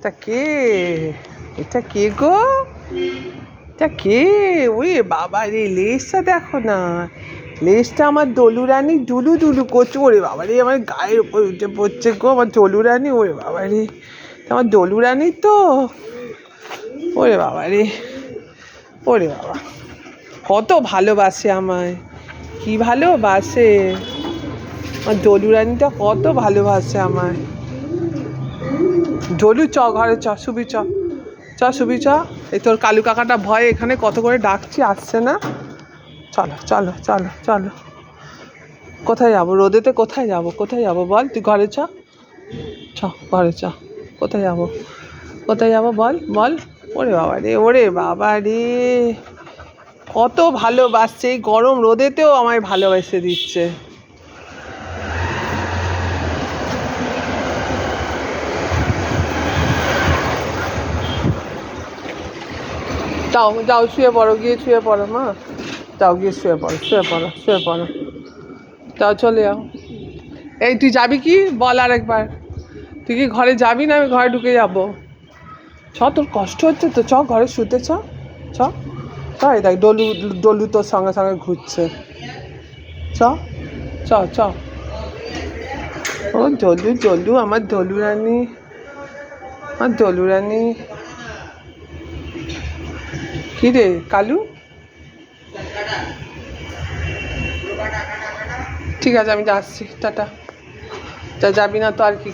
এটা কে? এটা কে গো? এটা কে? ওরে বাবা রে, লেজটা দেখো না, লেজটা আমার দোলু রানী দুলু দুলু করছে। ওরে বাবা রে, আমার গায়ের উপর উঠে পড়ছে গো আমার দোলু রানী। ওরে বাবা রে, আমার দোলু রানী তো। ওরে বাবা রে, ওরে বাবা, কত ভালোবাসে আমায়, কি ভালোবাসে আমার দোলু রানীটা, কত ভালোবাসে আমায়। ডলু চ ঘরে চ, শুবি চ, চ শুবি চ। এই তোর কালু কাকাটা ভয় এখানে কত করে ডাকছি, আসছে না। চলো চলো চলো চলো, কোথায় যাবো রোদেতে? কোথায় যাবো, কোথায় যাবো বল? তুই ঘরে চ, চ ঘরে চ। কোথায় যাবো, কোথায় যাবো বল বল? ওরে বাবা রে, ওরে বাবা রে, কত ভালোবাসছে, এই গরম রোদেতেও আমায় ভালোবেসে দিচ্ছে। যাও যাও, শুয়ে পড়ো, গিয়ে শুয়ে পড়ো মা, যাও গিয়ে শুয়ে পড়ো, শুয়ে পড়ো, শুয়ে পড়ো, যাও চলে যাও। এই তুই যাবি কি বল আর একবার? তুই কি ঘরে যাবি না আমি ঘরে ঢুকে যাবো? চ, তোর কষ্ট হচ্ছে তো, চ ঘরে শুতে চ, চ চ। এই দেখ ডলু, ডলু তোর সঙ্গে সঙ্গে ঘুরছে, চ চ চ। ও ডলু, ডলু আমার ডলু রানী, আমার ডলু রানী। কি রে কালু? ঠিক আছে আমি যাচ্ছি, টাটা। যা, যাবি না তো আর কি।